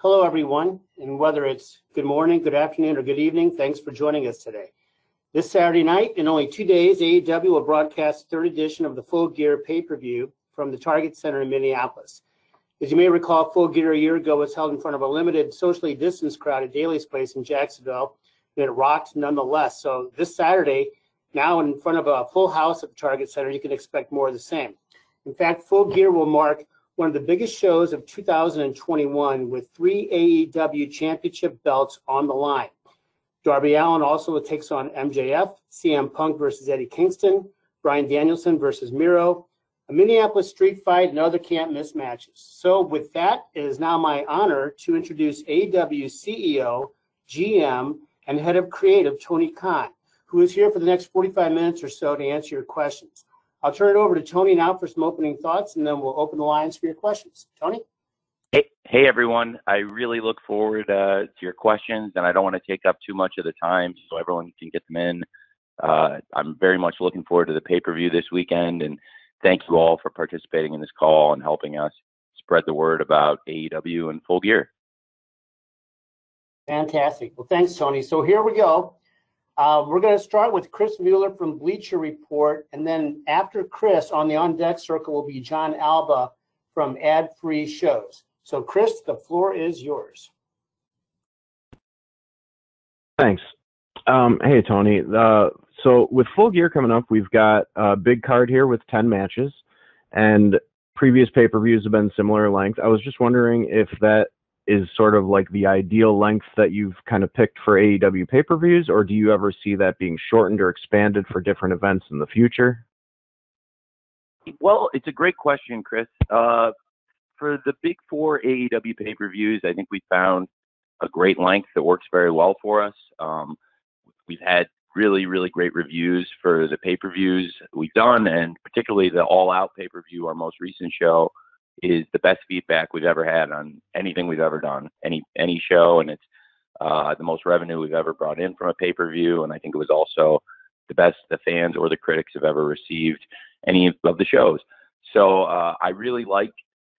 Hello, everyone, and whether it's good morning, good afternoon, or good evening, thanks for joining us today. This Saturday night, in only 2 days, AEW will broadcast the 3rd edition of the Full Gear pay-per-view from the Target Center in Minneapolis. As you may recall, Full Gear a year ago was held in front of a limited, socially distanced crowd at Daly's Place in Jacksonville, and it rocked nonetheless. So this Saturday, now in front of a full house at the Target Center, you can expect more of the same. In fact, Full Gear will mark one of the biggest shows of 2021 with 3 AEW championship belts on the line. Darby Allin also takes on MJF, CM Punk versus Eddie Kingston, Bryan Danielson versus Miro, a Minneapolis street fight, and other can't-miss matches. So with that, it is now my honor to introduce AEW CEO, GM, and Head of Creative, Tony Khan, who is here for the next 45 minutes or so to answer your questions. I'll turn it over to Tony now for some opening thoughts, and then we'll open the lines for your questions. Tony? Hey everyone. I really look forward to your questions, and I don't want to take up too much of the time so everyone can get them in. I'm very much looking forward to the pay-per-view this weekend, and thank you all for participating in this call and helping us spread the word about AEW and Full Gear. Fantastic. Well, thanks, Tony. So here we go. We're going to start with Chris Mueller from Bleacher Report, and then after Chris, on the on-deck circle will be John Alba from Ad Free Shows. So, Chris, the floor is yours. Thanks. Hey, Tony. So with Full Gear coming up, we've got a big card here with 10 matches, and previous pay-per-views have been similar length. I was just wondering if that is sort of like the ideal length that you've kind of picked for AEW pay-per-views, or do you ever see that being shortened or expanded for different events in the future? Well, it's a great question, Chris. For the big 4 AEW pay-per-views, I think we found a great length that works very well for us. We've had really, really great reviews for the pay-per-views we've done, and particularly the All Out pay-per-view, our most recent show, is the best feedback we've ever had on anything we've ever done, any show, and it's the most revenue we've ever brought in from a pay-per-view, and I think it was also the best the fans or the critics have ever received any of the shows. So I really like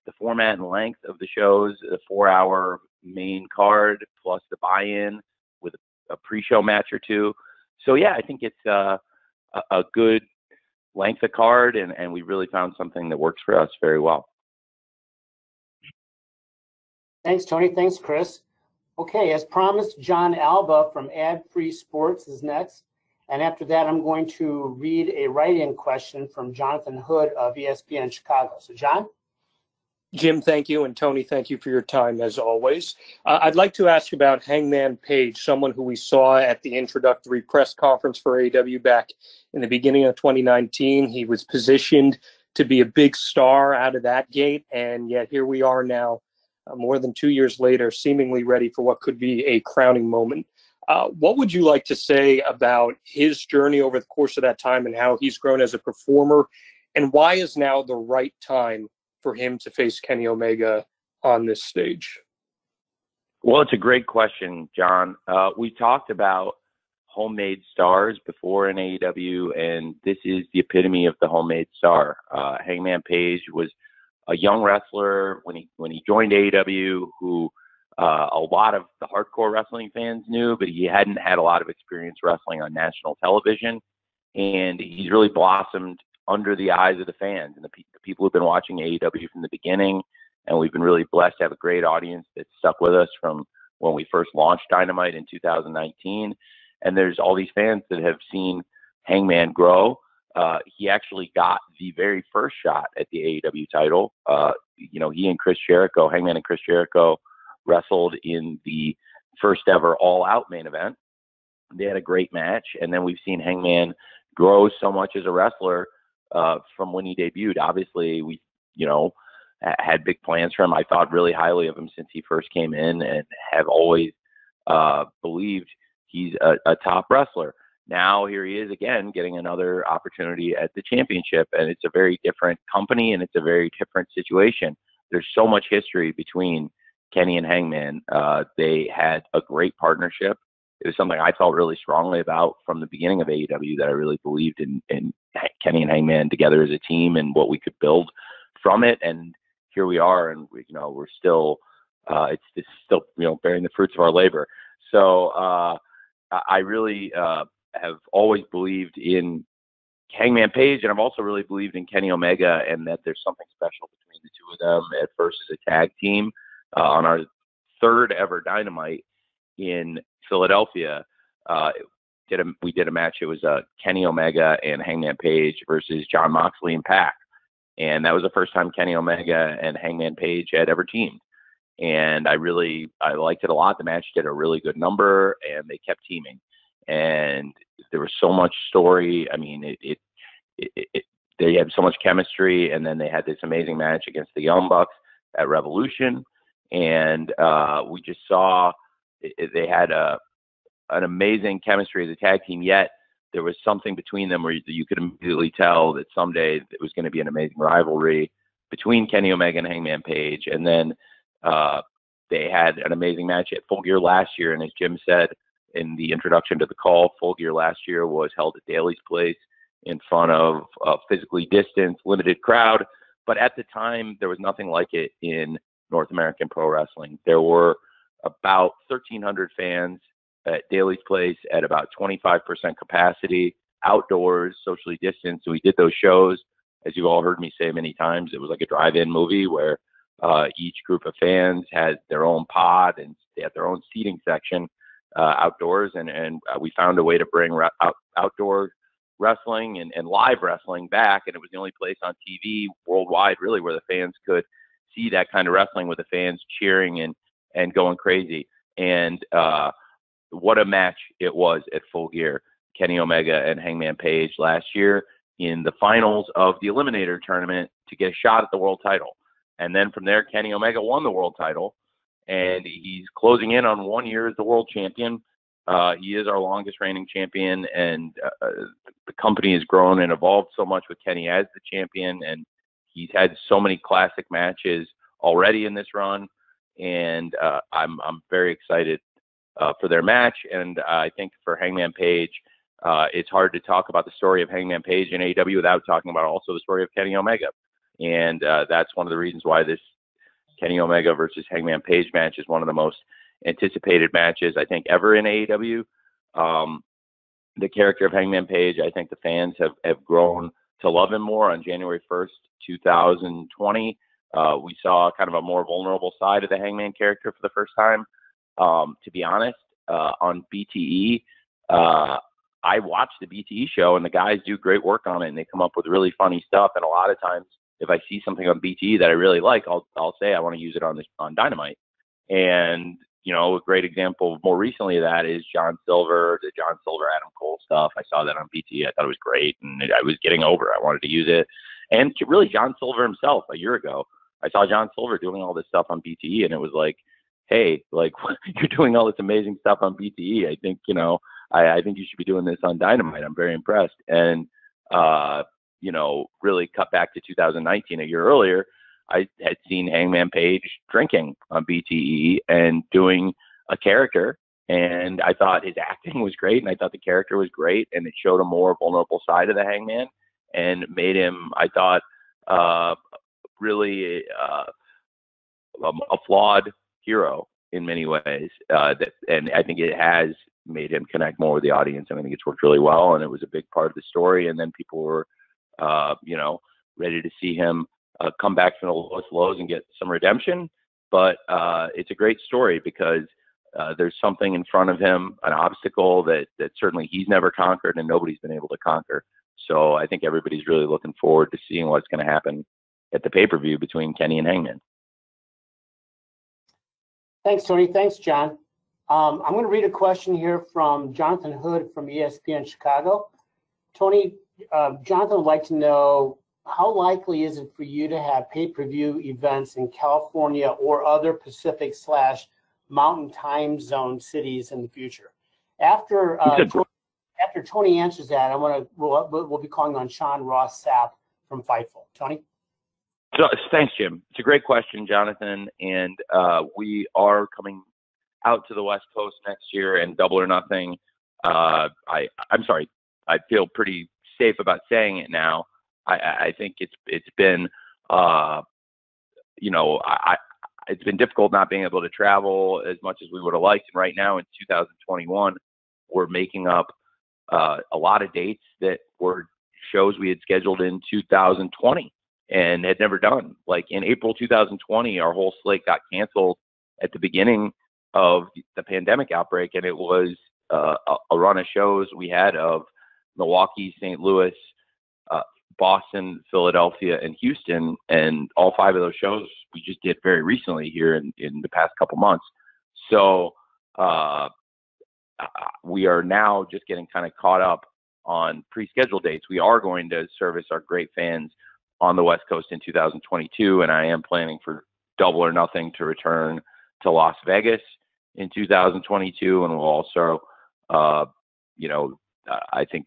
the format and length of the shows, the 4-hour main card plus the buy-in with a pre-show match or two. So yeah, I think it's a good length of card, and we really found something that works for us very well. Thanks, Tony. Thanks, Chris. Okay, as promised, John Alba from Ad Free Sports is next. And after that, I'm going to read a write-in question from Jonathan Hood of ESPN Chicago. So, John? Jim, thank you. And Tony, thank you for your time, as always. I'd like to ask about Hangman Page, someone who we saw at the introductory press conference for AEW back in the beginning of 2019. He was positioned to be a big star out of that gate, and yet here we are now, more than 2 years later, seemingly ready for what could be a crowning moment. What would you like to say about his journey over the course of that time and how he's grown as a performer, and why is now the right time for him to face Kenny Omega on this stage? Well, it's a great question, John. We talked about homemade stars before in AEW, and this is the epitome of the homemade star. Hangman Page was a young wrestler when he joined AEW, who a lot of the hardcore wrestling fans knew, but he hadn't had a lot of experience wrestling on national television, and he's really blossomed under the eyes of the fans and the people who've been watching AEW from the beginning. And we've been really blessed to have a great audience that stuck with us from when we first launched Dynamite in 2019. And there's all these fans that have seen Hangman grow. He actually got the very first shot at the AEW title. He and Chris Jericho, Hangman and Chris Jericho, wrestled in the first ever All Out main event. They had a great match. And then we've seen Hangman grow so much as a wrestler from when he debuted. Obviously, we, had big plans for him. I thought really highly of him since he first came in, and have always believed he's a top wrestler. Now here he is again, getting another opportunity at the championship, and it's a very different company, and it's a very different situation. There's so much history between Kenny and Hangman. They had a great partnership. It was something I felt really strongly about from the beginning of AEW, that I really believed in Kenny and Hangman together as a team and what we could build from it. And here we are, and we're still it's still, bearing the fruits of our labor. So I really have always believed in Hangman Page, and I've also really believed in Kenny Omega, and that there's something special between the two of them at first as a tag team. On our third ever Dynamite in Philadelphia, we did a match. It was Kenny Omega and Hangman Page versus John Moxley and Pac, and that was the first time Kenny Omega and Hangman Page had ever teamed. And I liked it a lot. The match did a really good number, and they kept teaming. And there was so much story. I mean, they had so much chemistry, and then they had this amazing match against the Young Bucks at Revolution, and we just saw they had an amazing chemistry as a tag team. Yet there was something between them where you could immediately tell that someday it was going to be an amazing rivalry between Kenny Omega and Hangman Page. And then they had an amazing match at Full Gear last year, and as Jim said in the introduction to the call, Full Gear last year was held at Daly's Place in front of a physically distanced, limited crowd. But at the time, there was nothing like it in North American pro wrestling. There were about 1,300 fans at Daly's Place at about 25% capacity, outdoors, socially distanced. So we did those shows, as you've all heard me say many times. It was like a drive-in movie where each group of fans had their own pod, and they had their own seating section outdoors. And we found a way to bring outdoor wrestling and live wrestling back. And it was the only place on TV worldwide, really, where the fans could see that kind of wrestling with the fans cheering and going crazy. And what a match it was at Full Gear. Kenny Omega and Hangman Page last year in the finals of the Eliminator tournament to get a shot at the world title. And then from there, Kenny Omega won the world title, and he's closing in on 1 year as the world champion. He is our longest reigning champion, and the company has grown and evolved so much with Kenny as the champion, and he's had so many classic matches already in this run, and I'm very excited for their match. And I think for Hangman Page, it's hard to talk about the story of Hangman Page in AEW without talking about also the story of Kenny Omega. And that's one of the reasons why this Kenny Omega versus Hangman Page match is one of the most anticipated matches, I think, ever in AEW. The character of Hangman Page, I think the fans have grown to love him more. On January 1st, 2020, we saw kind of a more vulnerable side of the Hangman character for the first time. To be honest, on BTE, I watch the BTE show, and the guys do great work on it, and they come up with really funny stuff. And a lot of times, if I see something on BTE that I really like, I'll say I want to use it on Dynamite. And a great example more recently of that is the John Silver Adam Cole stuff. I saw that on BTE. I thought it was great, and I was getting over it. I wanted to use it. And really, John Silver himself, a year ago, I saw John Silver doing all this stuff on BTE, and it was like, hey, like, you're doing all this amazing stuff on BTE. I think, I think you should be doing this on Dynamite. I'm very impressed. And, really cut back to 2019, a year earlier, I had seen Hangman Page drinking on BTE and doing a character. And I thought his acting was great, and I thought the character was great, and it showed a more vulnerable side of the Hangman and made him, I thought, really a flawed hero in many ways. And I think it has made him connect more with the audience. I think it's worked really well, and it was a big part of the story. And then people were, ready to see him come back from the lowest lows and get some redemption. But it's a great story because there's something in front of him, an obstacle that certainly he's never conquered and nobody's been able to conquer. So I think everybody's really looking forward to seeing what's going to happen at the pay-per-view between Kenny and Hangman. Thanks, Tony. Thanks, John. I'm going to read a question here from Jonathan Hood from ESPN Chicago. Tony, Jonathan would like to know, how likely is it for you to have pay-per-view events in California or other Pacific/Mountain Time Zone cities in the future? After Tony answers that, we'll be calling on Sean Ross Sapp from Fightful. Tony? So, thanks, Jim. It's a great question, Jonathan. And we are coming out to the West Coast next year, and Double or Nothing. I'm sorry. I feel pretty safe about saying it now. I think it's been, I it's been difficult not being able to travel as much as we would have liked. And right now in 2021, we're making up a lot of dates that were shows we had scheduled in 2020 and had never done. Like in April 2020, our whole slate got canceled at the beginning of the pandemic outbreak, and it was a run of shows we had of Milwaukee, St. Louis, Boston, Philadelphia, and Houston, and all 5 of those shows we just did very recently here in the past couple months. So we are now just getting kind of caught up on pre-scheduled dates. We are going to service our great fans on the West Coast in 2022, and I am planning for Double or Nothing to return to Las Vegas in 2022, and we'll also, I think,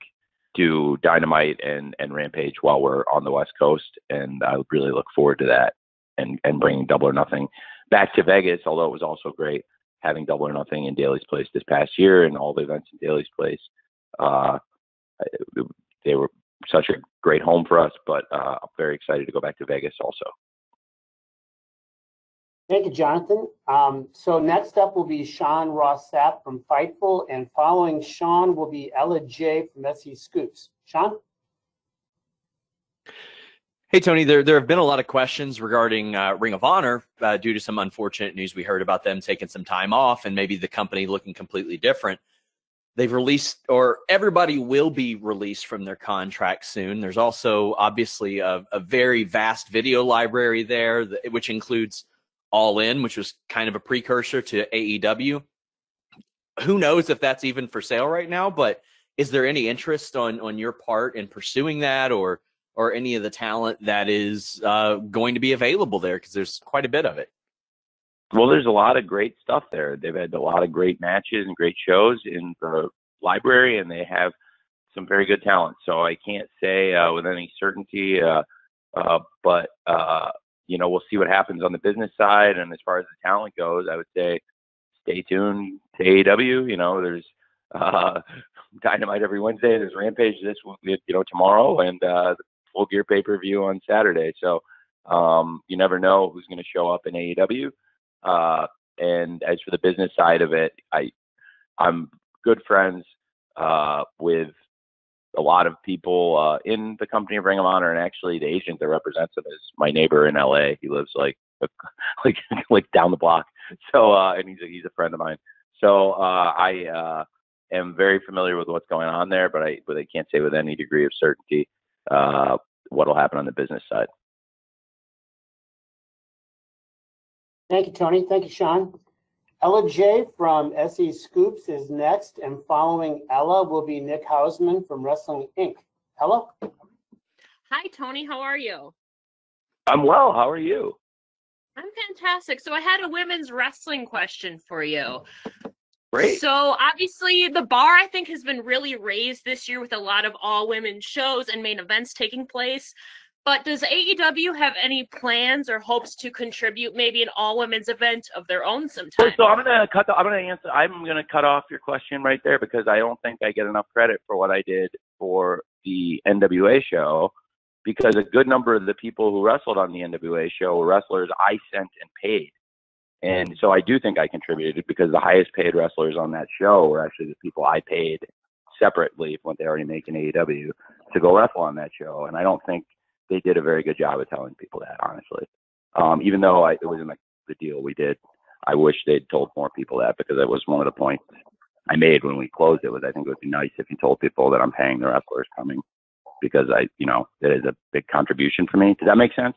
do Dynamite and Rampage while we're on the West Coast, and I would really look forward to that and bringing Double or Nothing back to Vegas, although it was also great having Double or Nothing in Daly's Place this past year and all the events in Daly's Place. They were such a great home for us, but I'm very excited to go back to Vegas also. Thank you, Jonathan. So next up will be Sean Ross Sapp from Fightful, and following Sean will be Ella J from SE Scoops. Sean? Hey, Tony, there have been a lot of questions regarding Ring of Honor due to some unfortunate news we heard about them taking some time off and maybe the company looking completely different. They've released, or everybody will be released from their contract soon. There's also obviously a very vast video library there, which includes All In, which was kind of a precursor to AEW. Who knows if that's even for sale right now, but is there any interest on your part in pursuing that or any of the talent that is going to be available there? Because there's quite a bit of it. Well, there's a lot of great stuff there. They've had a lot of great matches and great shows in the library, and they have some very good talent. So I can't say with any certainty, but we'll see what happens on the business side. And as far as the talent goes, I would say stay tuned to AEW. There's Dynamite every Wednesday. There's Rampage tomorrow, and the Full Gear pay-per-view on Saturday. So you never know who's going to show up in AEW. And as for the business side of it, I'm good friends with a lot of people in the company of Ring of Honor, and actually the agent that represents him is my neighbor in LA. He lives like down the block. So and he's a friend of mine. So I am very familiar with what's going on there, but I can't say with any degree of certainty what will happen on the business side. Thank you, Tony. Thank you, Sean. Ella J from SE Scoops is next, and following Ella will be Nick Hausman from Wrestling Inc. Ella? Hi, Tony. How are you? I'm well. How are you? I'm fantastic. So I had a women's wrestling question for you. Great. So obviously the bar, I think, has been really raised this year with a lot of all-women shows and main events taking place. But does AEW have any plans or hopes to contribute maybe an all-women's event of their own sometime? So I'm gonna cut off your question right there, because I don't think I get enough credit for what I did for the NWA show, because a good number of the people who wrestled on the NWA show were wrestlers I sent and paid. And so I do think I contributed, because the highest paid wrestlers on that show were actually the people I paid separately from what they already make in AEW to go wrestle on that show. And I don't think they did a very good job of telling people that, honestly. Even though it wasn't like the deal we did, I wish they'd told more people that, because that was one of the points I made when we closed it. Was I think it would be nice if you told people that I'm paying the wrestlers coming, because that is a big contribution for me. Does that make sense?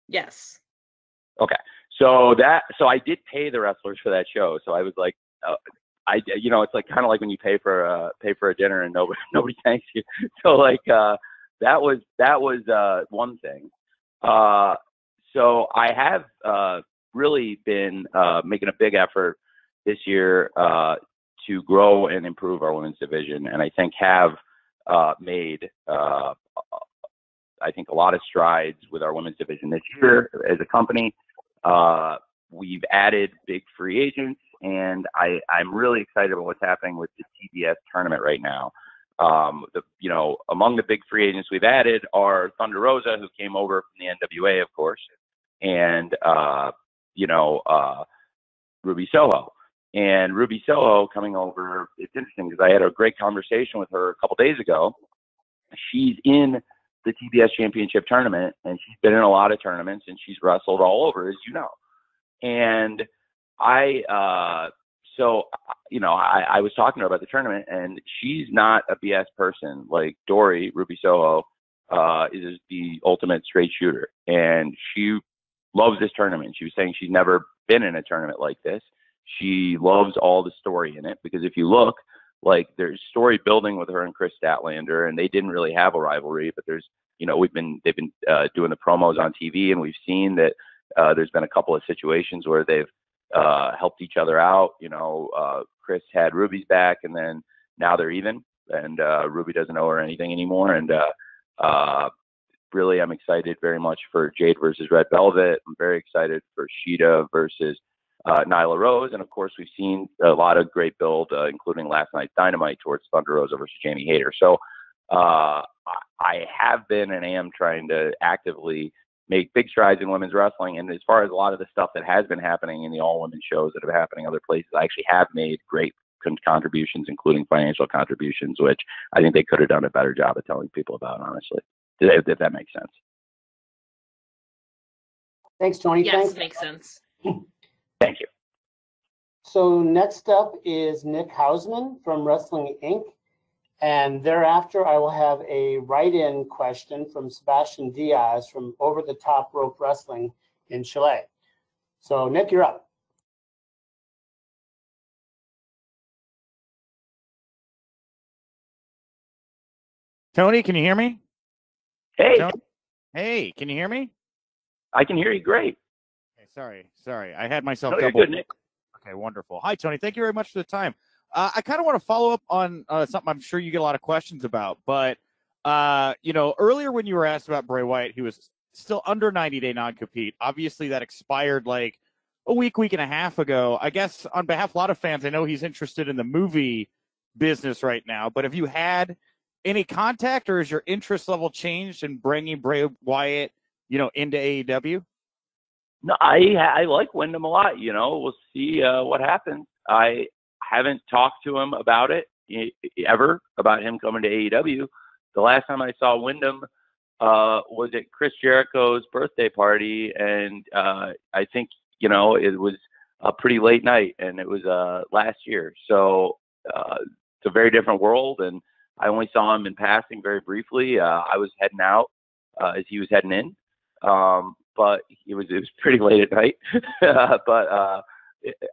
Yes. Okay. So I did pay the wrestlers for that show. So I was like, it's like kind of like when you pay for a dinner and nobody thanks you. So like that was one thing. So I have really been making a big effort this year to grow and improve our women's division, and I think have made a lot of strides with our women's division this year as a company. We've added big free agents, and I'm really excited about what's happening with the TBS tournament right now. Among the big free agents we've added are Thunder Rosa, who came over from the NWA, of course, and Ruby Soho. And Ruby Soho coming over, it's interesting because I had a great conversation with her a couple days ago. She's in the TBS Championship tournament, and she's been in a lot of tournaments, and she's wrestled all over, as you know. And I was talking to her about the tournament, and she's not a BS person. Like Dory, Ruby Soho, is the ultimate straight shooter, and she loves this tournament. She was saying she's never been in a tournament like this. She loves all the story in it, because if you look, like, there's story building with her and Chris Statlander, and they didn't really have a rivalry, but there's, they've been doing the promos on TV, and we've seen that there's been a couple of situations where they've helped each other out. Chris had Ruby's back, and then now they're even, and Ruby doesn't owe her anything anymore. And really, I'm excited very much for Jade versus Red Velvet. I'm very excited for Shida versus Nyla Rose. And of course, we've seen a lot of great build, including last night's Dynamite, towards Thunder Rosa versus Jamie Hayter. So I have been and am trying to actively make big strides in women's wrestling. And as far as a lot of the stuff that has been happening in the all-women shows that have been happening other places, I actually have made great contributions, including financial contributions, which I think they could have done a better job of telling people about, honestly, if that makes sense. Thanks, Tony. Yes, Thanks. makes sense. Thank you. So next up is Nick Hausman from Wrestling Inc. And thereafter, I will have a write-in question from Sebastian Diaz from Over the Top Rope Wrestling in Chile. So, Nick, you're up. Tony, can you hear me? Hey. Tony? Hey, can you hear me? I can hear you great. Okay, sorry. I had myself No, double. you're good, Nick. Okay, wonderful. Hi, Tony. Thank you very much for the time. I kind of want to follow up on something I'm sure you get a lot of questions about. But, earlier when you were asked about Bray Wyatt, he was still under 90-day non-compete. Obviously, that expired like a week and a half ago. I guess on behalf of a lot of fans, I know he's interested in the movie business right now. But have you had any contact, or has your interest level changed in bringing Bray Wyatt, into AEW? No, I like Wyndham a lot. We'll see what happens. I haven't talked to him about it ever, about him coming to AEW. The last time I saw Wyndham was at Chris Jericho's birthday party, and I think it was a pretty late night, and it was last year. So it's a very different world, and I only saw him in passing very briefly. I was heading out as he was heading in. But it was pretty late at night. But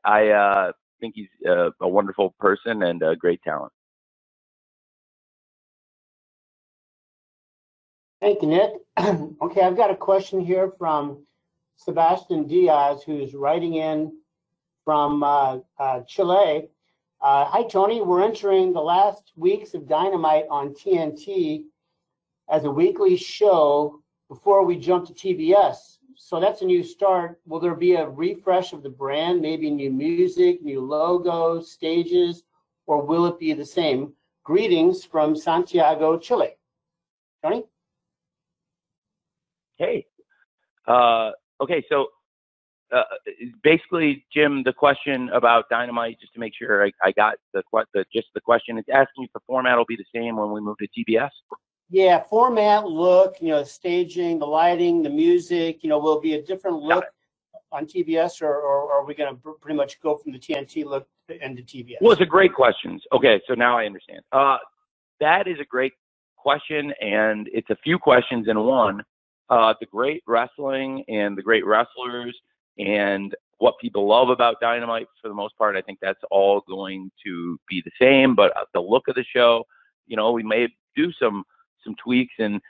I think he's a wonderful person and a great talent. Thank you, Nick. Okay, I've got a question here from Sebastian Diaz, who's writing in from Chile. Hi, Tony. We're entering the last weeks of Dynamite on TNT as a weekly show before we jump to TBS. So that's a new start. Will there be a refresh of the brand, maybe new music, new logos, stages, or will it be the same? Greetings from Santiago, Chile. Tony? Hey. Okay, so basically, Jim, the question about Dynamite, just to make sure I got the question, it's asking if the format will be the same when we move to TBS. Yeah, format, look, staging, the lighting, the music, will be a different look on TBS, or are we going to pretty much go from the TNT look into TBS? Well, it's a great question. Okay, so now I understand. That is a great question, and it's a few questions in one. The great wrestling and the great wrestlers and what people love about Dynamite, for the most part, I think that's all going to be the same. But the look of the show, we may do some tweaks and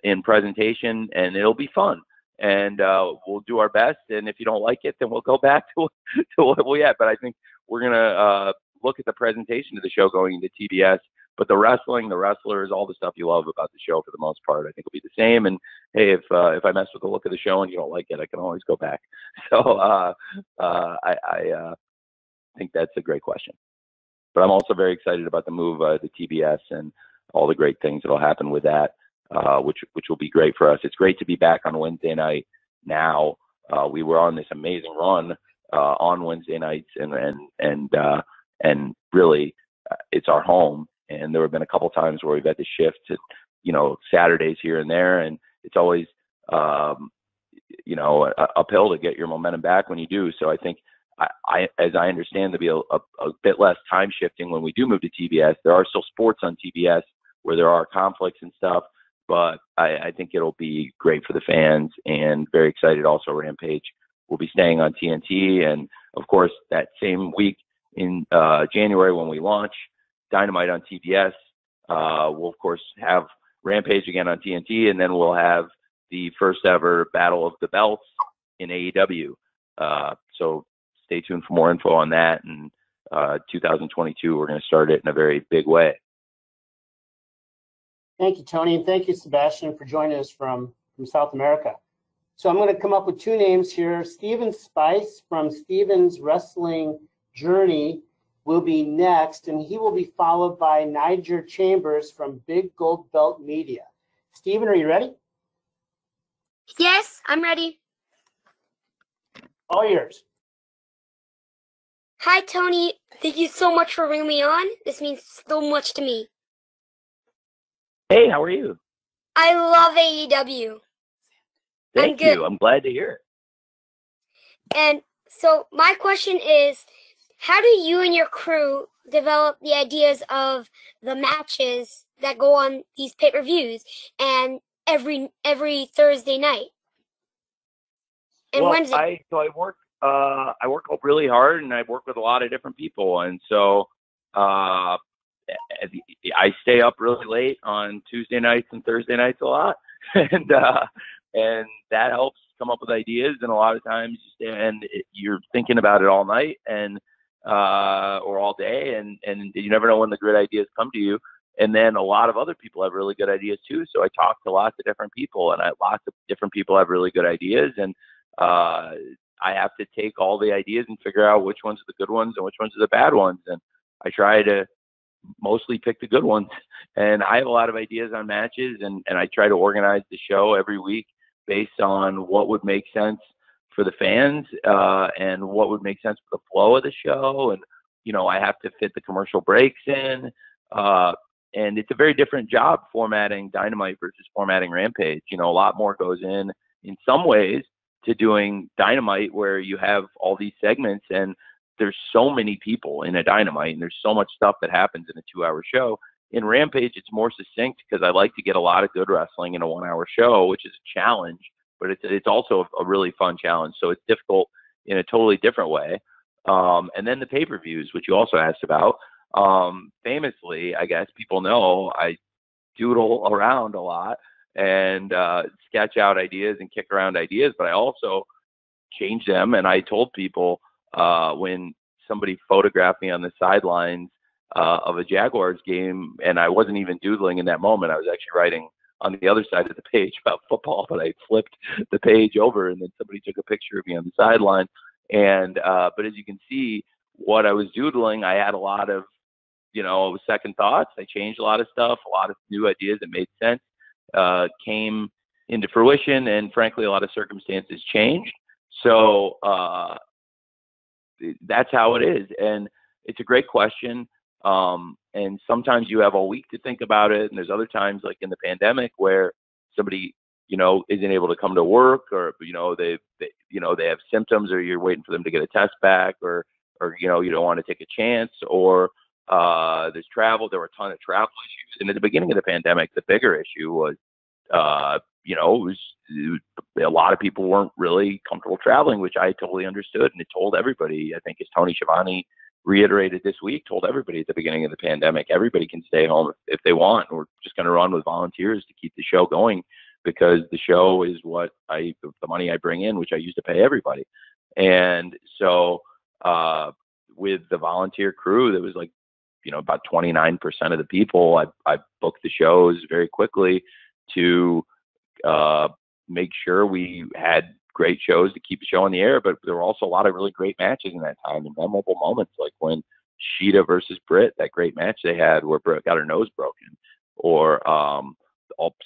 in presentation, and it'll be fun. And we'll do our best. And if you don't like it, then we'll go back to what we had. But I think we're gonna look at the presentation of the show going into TBS. But the wrestling, the wrestlers, all the stuff you love about the show, for the most part, I think will be the same. And hey, if I mess with the look of the show and you don't like it, I can always go back. So I think that's a great question. But I'm also very excited about the move to TBS and all the great things that will happen with that, which will be great for us. It's great to be back on Wednesday night now we were on this amazing run on Wednesday nights, and really it's our home. And there have been a couple times where we've had to shift to, Saturdays here and there, and it's always, uphill to get your momentum back when you do. So I think, as I understand, there'll be a bit less time shifting when we do move to TBS. There are still sports on TBS where there are conflicts and stuff, but I think it'll be great for the fans, and very excited also. Rampage will be staying on TNT, and of course that same week in January when we launch Dynamite on TBS, we'll of course have Rampage again on TNT, and then we'll have the first ever Battle of the Belts in AEW. So stay tuned for more info on that. And 2022, we're going to start it in a very big way. Thank you, Tony, and thank you, Sebastian, for joining us from South America. So I'm going to come up with two names here. Steven Spice from Steven's Wrestling Journey will be next, and he will be followed by Niger Chambers from Big Gold Belt Media. Steven, are you ready? Yes, I'm ready. All yours. Hi, Tony. Thank you so much for bringing me on. This means so much to me. Hey, how are you? I love AEW. Thank you. I'm glad to hear it. And so my question is, how do you and your crew develop the ideas of the matches that go on these pay-per-views and every Thursday night and Wednesday? I work really hard, and I work with a lot of different people, and so I stay up really late on Tuesday nights and Thursday nights a lot, and that helps come up with ideas. And a lot of times you're thinking about it all night and or all day, and you never know when the great ideas come to you. And then a lot of other people have really good ideas too. So I talk to lots of different people, and lots of different people have really good ideas, and I have to take all the ideas and figure out which ones are the good ones and which ones are the bad ones. And I try to mostly pick the good ones. And I have a lot of ideas on matches, and I try to organize the show every week based on what would make sense for the fans, and what would make sense for the flow of the show. And, I have to fit the commercial breaks in. And it's a very different job formatting Dynamite versus formatting Rampage. A lot more goes in some ways to doing Dynamite, where you have all these segments, and there's so many people in a Dynamite, and there's so much stuff that happens in a 2-hour show. In Rampage, it's more succinct because I like to get a lot of good wrestling in a 1-hour show, which is a challenge, but it's also a really fun challenge. So it's difficult in a totally different way. And then the pay-per-views, which you also asked about. Famously, I guess people know, I doodle around a lot and sketch out ideas and kick around ideas, but I also change them. And I told people when somebody photographed me on the sidelines of a Jaguars game, and I wasn't even doodling in that moment, I was actually writing on the other side of the page about football, but I flipped the page over, and then somebody took a picture of me on the sideline. And but as you can see, what I was doodling, I had a lot of second thoughts. I changed a lot of stuff, a lot of new ideas that made sense came into fruition, and frankly, a lot of circumstances changed. So that's how it is, and it's a great question. And sometimes you have all week to think about it, and there's other times, like in the pandemic, where somebody isn't able to come to work, or they have symptoms, or you're waiting for them to get a test back, or you don't want to take a chance, or there's travel. There were a ton of travel issues, and at the beginning of the pandemic, the bigger issue was a lot of people weren't really comfortable traveling, which I totally understood, and it told everybody. I think, as Tony Schiavone reiterated this week, told everybody at the beginning of the pandemic, everybody can stay home if they want. We're just going to run with volunteers to keep the show going, because the show is what the money I bring in, which I use to pay everybody. And so with the volunteer crew, that was like, about 29% of the people, I booked the shows very quickly to make sure we had great shows to keep the show on the air. But there were also a lot of really great matches in that time, and memorable moments, like when Sheeta versus Britt, that great match they had where Britt got her nose broken, or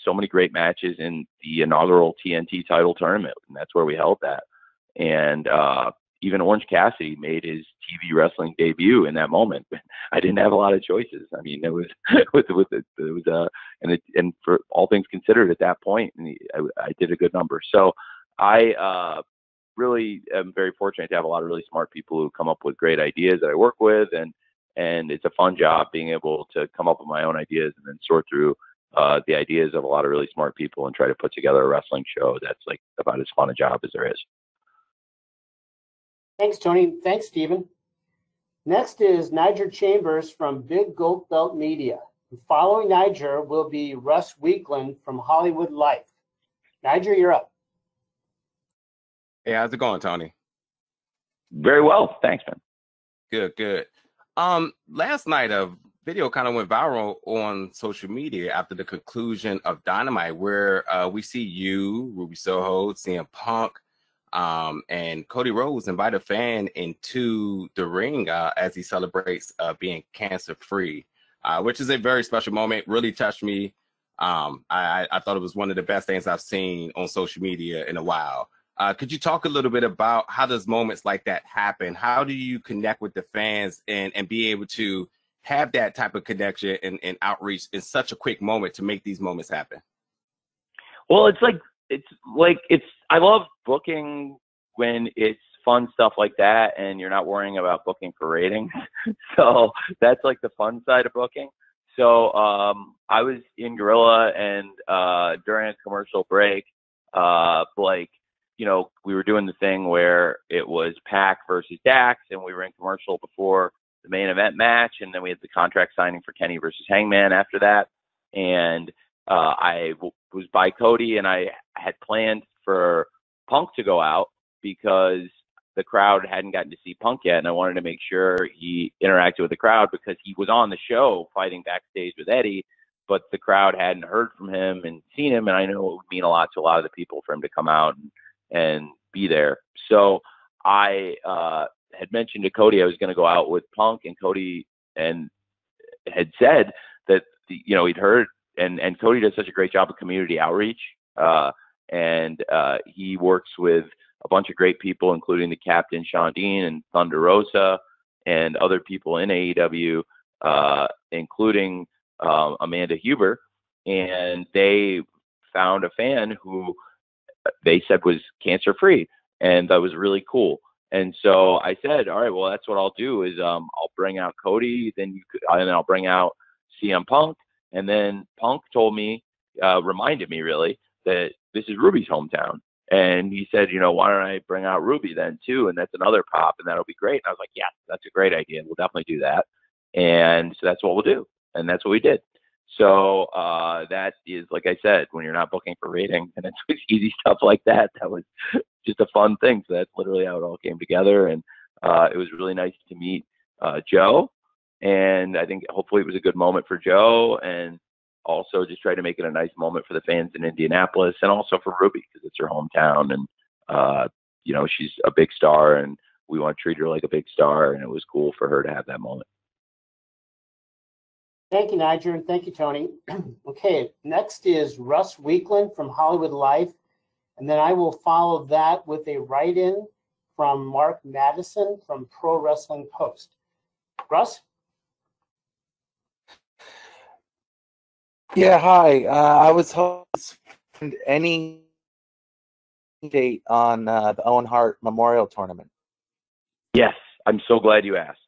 so many great matches in the inaugural TNT title tournament, and that's where we held that. And even Orange Cassidy made his TV wrestling debut in that moment. I didn't have a lot of choices. I mean, it was and for all things considered at that point, I did a good number. So I really am very fortunate to have a lot of really smart people who come up with great ideas that I work with, and it's a fun job being able to come up with my own ideas and then sort through the ideas of a lot of really smart people and try to put together a wrestling show that's like about as fun a job as there is. Thanks, Tony. Thanks, Stephen. Next is Niger Chambers from Big Gold Belt Media. Following Niger will be Russ Weekland from Hollywood Life. Niger, you're up. Hey, how's it going, Tony? Very well. Thanks, man. Good. Last night a video kind of went viral on social media after the conclusion of Dynamite, where we see you, Ruby Soho, CM Punk, and Cody Rhodes invite a fan into the ring as he celebrates being cancer-free, which is a very special moment. Really touched me. I thought it was one of the best things I've seen on social media in a while. Could you talk a little bit about how does moments like that happen? How do you connect with the fans and be able to have that type of connection and outreach in such a quick moment to make these moments happen? Well, I love booking when it's fun stuff like that and you're not worrying about booking for ratings. So that's like the fun side of booking. So I was in Gorilla, and during a commercial break, we were doing the thing where it was Pac versus Dax, and we were in commercial before the main event match, and then we had the contract signing for Kenny versus Hangman after that. And I was by Cody, and I had planned for Punk to go out because the crowd hadn't gotten to see Punk yet, and I wanted to make sure he interacted with the crowd because he was on the show fighting backstage with Eddie, but the crowd hadn't heard from him and seen him, and I know it would mean a lot to a lot of the people for him to come out and be there. So I had mentioned to Cody I was going to go out with Punk, and Cody had said that he'd heard, and Cody does such a great job of community outreach, and he works with a bunch of great people, including the captain Sean Dean and Thunder Rosa and other people in AEW, including Amanda Huber, and they found a fan who they said was cancer free, and that was really cool. And so I said, all right, well, that's what I'll do is I'll bring out Cody, and I'll bring out CM Punk. And then Punk told me, reminded me really, that this is Ruby's hometown. And he said, why don't I bring out Ruby then too? And that's another pop, and that'll be great. And I was like, yeah, that's a great idea. We'll definitely do that. And so that's what we'll do. And that's what we did. So that is, like I said, when you're not booking for ratings and it's easy stuff like that, that was just a fun thing. So that's literally how it all came together. And it was really nice to meet Joe. And I think hopefully it was a good moment for Joe, and also just try to make it a nice moment for the fans in Indianapolis, and also for Ruby because it's her hometown, and she's a big star, and we want to treat her like a big star, and it was cool for her to have that moment. Thank you, Niger, and thank you, Tony. Okay, next is Russ Weekland from Hollywood Life, and then I will follow that with a write-in from Mark Madison from Pro Wrestling Post. Russ? Yeah, hi. I was hoping any date on the Owen Hart Memorial Tournament. Yes, I'm so glad you asked.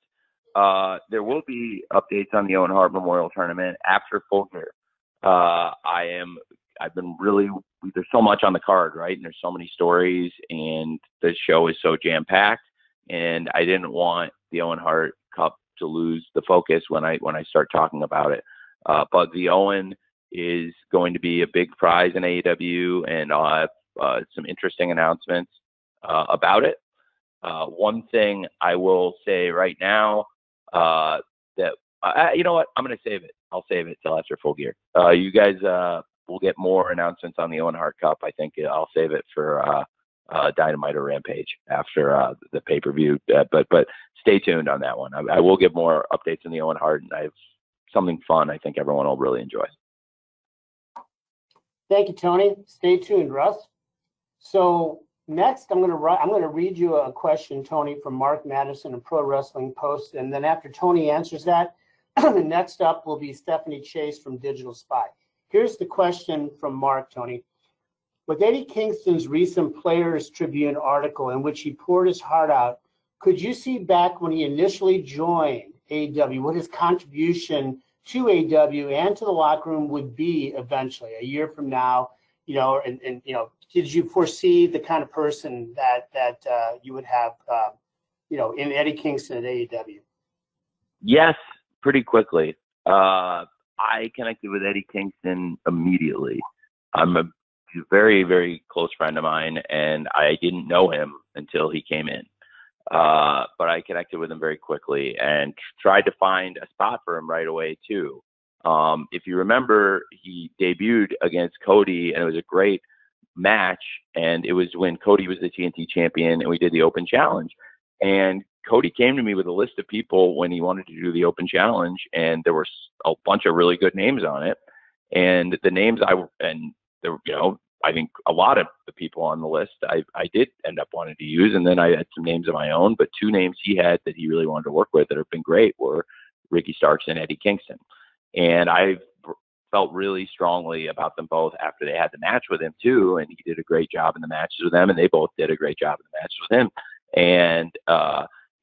There will be updates on the Owen Hart Memorial Tournament after Full Gear. I've been really, there's so much on the card, right? And there's so many stories, and the show is so jam-packed, and I didn't want the Owen Hart Cup to lose the focus when I start talking about it. But the Owen is going to be a big prize in AEW, and I'll have some interesting announcements about it. One thing I will say right now, you know what? I'm going to save it. I'll save it till after Full Gear. You guys will get more announcements on the Owen Hart Cup. I think I'll save it for Dynamite or Rampage after the pay-per-view. But stay tuned on that one. I will give more updates on the Owen Hart, and I have something fun I think everyone will really enjoy. Thank you, Tony. Stay tuned, Russ. So Next, I'm going to read you a question, Tony, from Mark Madison of Pro Wrestling Post, and then after Tony answers that, next up will be Stephanie Chase from Digital Spy. Here's the question from Mark, Tony. With Eddie Kingston's recent Players Tribune article in which he poured his heart out, could you see back when he initially joined AEW what his contribution to AEW and to the locker room would be eventually, a year from now? You know, and you know, did you foresee the kind of person that you would have, you know, in Eddie Kingston at AEW? Yes, pretty quickly. I connected with Eddie Kingston immediately. I'm a very, very close friend of mine, and I didn't know him until he came in. But I connected with him very quickly and tried to find a spot for him right away too. If you remember, he debuted against Cody, and it was a great match. And it was when Cody was the TNT champion, and we did the Open Challenge. And Cody came to me with a list of people when he wanted to do the Open Challenge, and there were a bunch of really good names on it. And the names I think a lot of the people on the list I did end up wanting to use, and then I had some names of my own, but two names he had that he really wanted to work with that have been great were Ricky Starks and Eddie Kingston. And I felt really strongly about them both after they had the match with him too, and he did a great job in the matches with them, and they both did a great job in the matches with him. And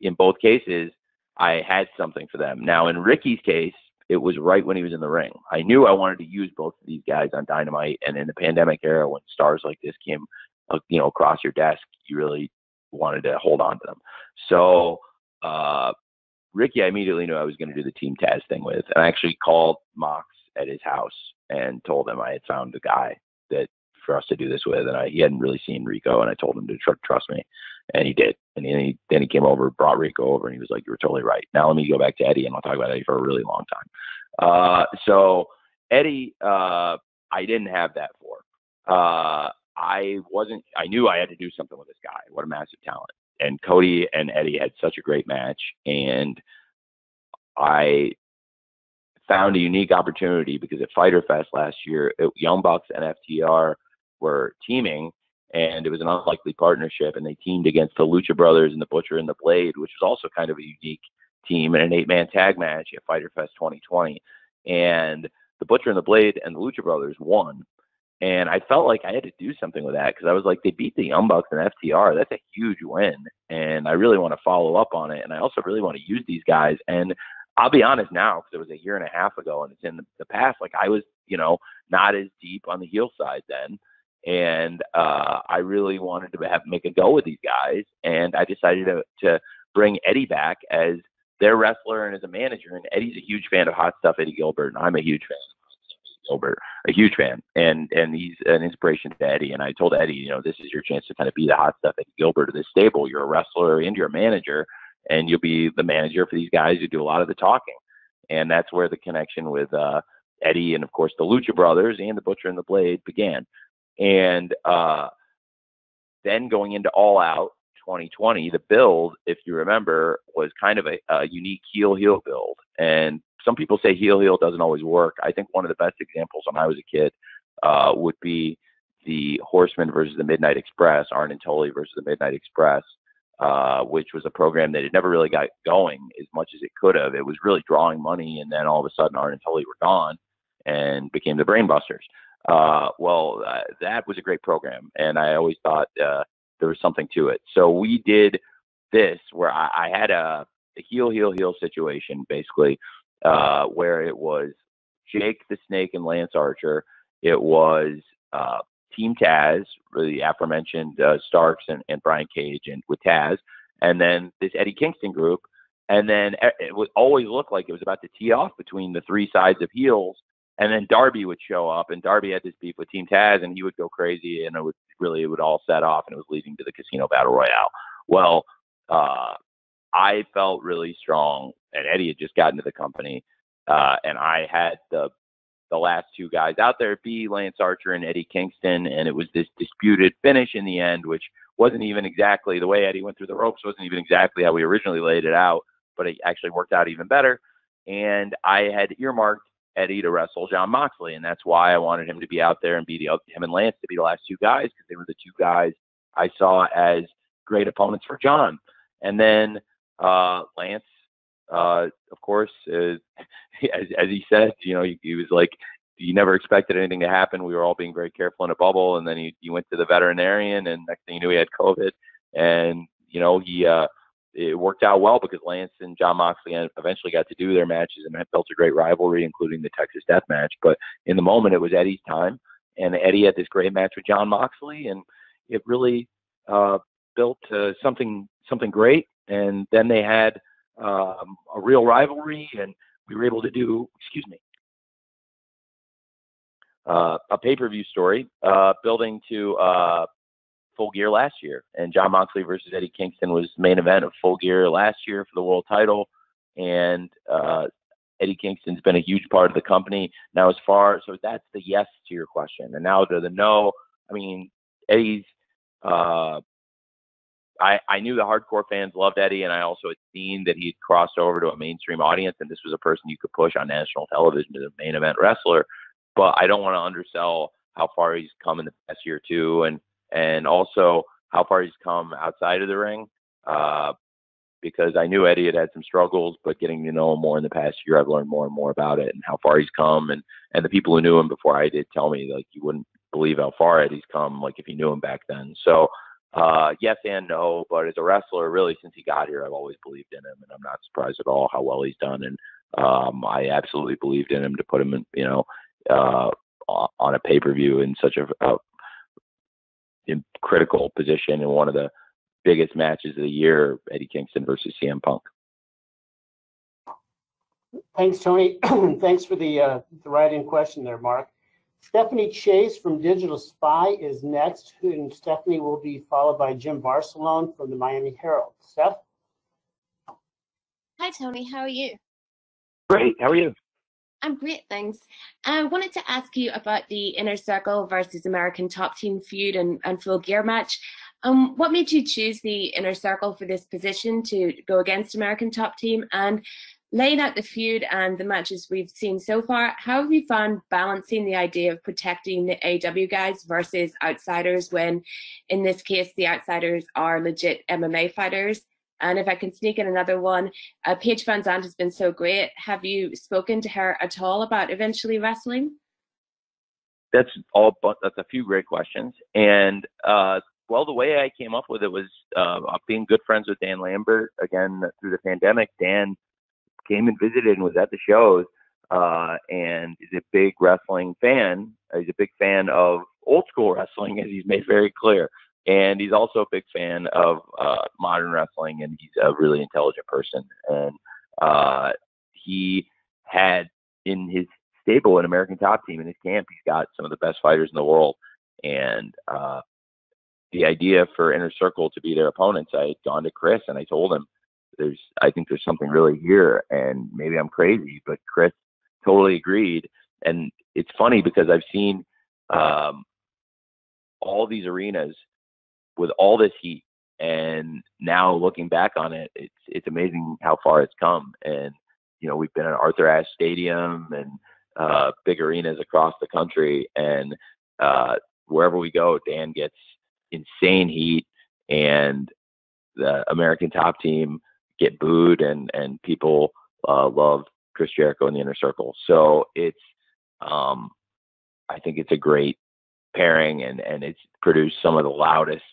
in both cases, I had something for them. Now, in Ricky's case, it was right when he was in the ring. I knew I wanted to use both of these guys on Dynamite, and in the pandemic era, when stars like this came, across your desk, you really wanted to hold on to them. So, Ricky, I immediately knew I was going to do the Team Taz thing with, and I actually called Mox at his house and told him I had found a guy that for us to do this with, and he hadn't really seen Rico, and I told him to trust me, and he did. And then he came over, brought Rico over, and he was like, "You were totally right. Now let me go back to Eddie, and I'll talk about Eddie for a really long time." So Eddie, I didn't have that for. I knew I had to do something with this guy. What a massive talent. And Cody and Eddie had such a great match, and I found a unique opportunity because at Fyter Fest last year, Young Bucks and FTR were teaming, and it was an unlikely partnership, and they teamed against the Lucha Brothers and the Butcher and the Blade, which was also kind of a unique team in an 8-man tag match at Fyter Fest 2020. And the Butcher and the Blade and the Lucha Brothers won. And I felt like I had to do something with that because I was like, they beat the Young Bucks and FTR. That's a huge win. And I really want to follow up on it. And I also really want to use these guys. And I'll be honest now, because it was a year and a half ago and it's in the past, like I was, not as deep on the heel side then. And I really wanted to make a go with these guys. And I decided to bring Eddie back as their wrestler and as a manager. And Eddie's a huge fan of Hot Stuff Eddie Gilbert, and I'm a huge fan of Hot Stuff Eddie Gilbert, a huge fan. And he's an inspiration to Eddie. And I told Eddie, this is your chance to kind of be the Hot Stuff Eddie Gilbert of this stable. You're a wrestler and you're a manager, and you'll be the manager for these guys who do a lot of the talking. And that's where the connection with Eddie and, of course, the Lucha Brothers and the Butcher and the Blade began. And then going into All Out 2020, the build, if you remember, was kind of a unique heel build. And some people say heel doesn't always work. I think one of the best examples when I was a kid would be the Horsemen versus the Midnight Express, Arn and Tully versus the Midnight Express, which was a program that had never really got going as much as it could have. It was really drawing money, and then all of a sudden Arn and Tully were gone and became the Brainbusters. That was a great program, and I always thought there was something to it. So we did this where I had a heel situation, basically, where it was Jake the Snake and Lance Archer. It was Team Taz, the aforementioned Starks and Brian Cage and with Taz, and then this Eddie Kingston group. And then it would always look like it was about to tee off between the three sides of heels. And then Darby would show up, and Darby had this beef with Team Taz, and he would go crazy, and it would all set off, and it was leading to the Casino Battle Royale. Well, I felt really strong, and Eddie had just gotten to the company, and I had the last two guys out there be Lance Archer and Eddie Kingston, and it was this disputed finish in the end, which wasn't even exactly the way Eddie went through the ropes, wasn't even exactly how we originally laid it out, but it actually worked out even better. And I had earmarked Eddie to wrestle Jon Moxley, and that's why I wanted him to be out there and be him and Lance to be the last two guys, because they were the two guys I saw as great opponents for John. And then Lance, of course, as he said, he was like, you never expected anything to happen. We were all being very careful in a bubble, and then he went to the veterinarian, and next thing you knew, he had COVID. And it worked out well because Lance and John Moxley eventually got to do their matches, and that built a great rivalry, including the Texas Death Match. But in the moment, it was Eddie's time, and Eddie had this great match with John Moxley, and it really built something great. And then they had a real rivalry, and we were able to do, a pay-per-view story building to Full Gear last year. And John Moxley versus Eddie Kingston was the main event of Full Gear last year for the world title. And Eddie Kingston's been a huge part of the company. Now, so that's the yes to your question. And now to the no, I mean, Eddie's, I knew the hardcore fans loved Eddie, and I also had seen that he'd crossed over to a mainstream audience, and this was a person you could push on national television to the main event wrestler. But I don't want to undersell how far he's come in the past year or two, and also how far he's come outside of the ring, because I knew Eddie had some struggles, but getting to know him more in the past year, I've learned more and more about it and how far he's come. And the people who knew him before I did tell me, like, you wouldn't believe how far Eddie's come, like, if you knew him back then. So yes and no, but as a wrestler, really, since he got here, I've always believed in him, and I'm not surprised at all how well he's done. And I absolutely believed in him to put him in, on a pay-per-view in such a critical position in one of the biggest matches of the year, Eddie Kingston versus CM Punk. Thanks, Tony. Thanks for the write-in question there, Mark. Stephanie Chase from Digital Spy is next, and Stephanie will be followed by Jim Barcelone from the Miami Herald. Steph? Hi, Tony. How are you? Great. How are you? I'm great, thanks. I wanted to ask you about the Inner Circle versus American Top Team feud and Full Gear match. What made you choose the Inner Circle for this position to go against American Top Team? And laying out the feud and the matches we've seen so far, how have you found balancing the idea of protecting the AEW guys versus outsiders when, in this case, the outsiders are legit MMA fighters? And if I can sneak in another one, Paige Vanzant has been so great. Have you spoken to her at all about eventually wrestling? That's a few great questions. And, well, the way I came up with it was being good friends with Dan Lambert. Again, through the pandemic, Dan came and visited and was at the shows, and is a big wrestling fan. He's a big fan of old school wrestling, as he's made very clear. And he's also a big fan of modern wrestling, and he's a really intelligent person. And he had in his stable an American Top Team in his camp. He's got some of the best fighters in the world. And the idea for Inner Circle to be their opponents, I had gone to Chris and I told him, I think there's something really here, and maybe I'm crazy, but Chris totally agreed. And it's funny because I've seen all these arenas with all this heat, and now looking back on it, it's amazing how far it's come. And we've been at Arthur Ashe Stadium and big arenas across the country, and wherever we go, Dan gets insane heat, and the American Top Team get booed, and people love Chris Jericho in the Inner Circle. So it's I think it's a great pairing, and it's produced some of the loudest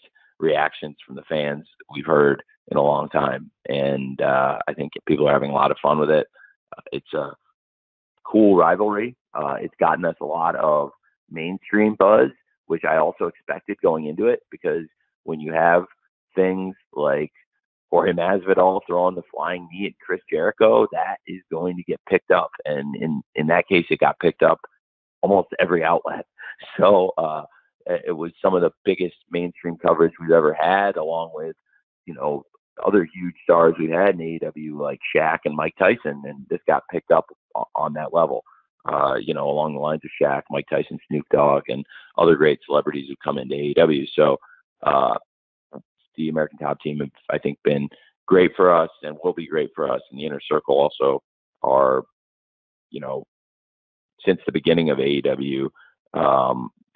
reactions from the fans we've heard in a long time. And I think people are having a lot of fun with it. It's a cool rivalry. It's gotten us a lot of mainstream buzz, which I also expected going into it, because when you have things like Jorge Masvidal throwing the flying knee at Chris Jericho, that is going to get picked up. And in that case, it got picked up almost every outlet. So it was some of the biggest mainstream coverage we've ever had, along with, other huge stars we had in AEW, like Shaq and Mike Tyson. And this got picked up on that level, along the lines of Shaq, Mike Tyson, Snoop Dogg, and other great celebrities who come into AEW. So the American Top Team have, I think, been great for us and will be great for us. And the Inner Circle also are, since the beginning of AEW,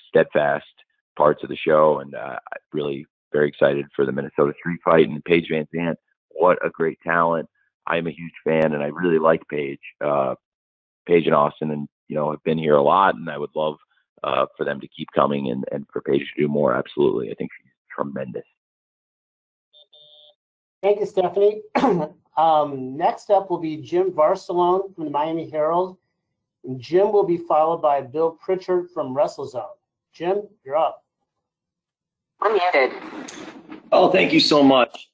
steadfast parts of the show, and really very excited for the Minnesota Street Fight. And Paige Vanzant, what a great talent. I'm a huge fan, and I really like Paige. Paige and Austin, and have been here a lot, and I would love for them to keep coming and for Paige to do more. Absolutely, I think she's tremendous. Thank you, Stephanie. Next up will be Jim Varsalone from the Miami Herald. And Jim will be followed by Bill Pritchard from WrestleZone. Jim, you're up. Unmuted. Oh, thank you so much.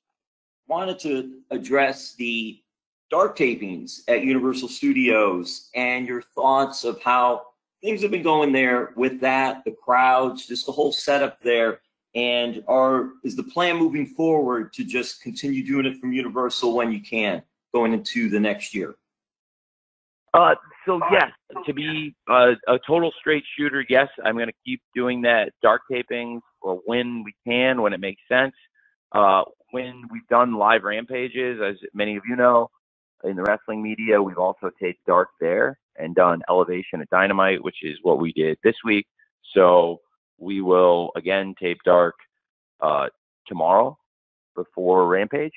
Wanted to address the dark tapings at Universal Studios and your thoughts of how things have been going there with that, the crowds, just the whole setup there. And is the plan moving forward to just continue doing it from Universal when you can, going into the next year? So yes, to be a total straight shooter, yes, I'm going to keep doing that dark tapings or when we can, when it makes sense. When we've done live rampages, as many of you know, in the wrestling media, we've also taped dark there and done elevation at Dynamite, which is what we did this week. So we will again tape dark tomorrow before Rampage.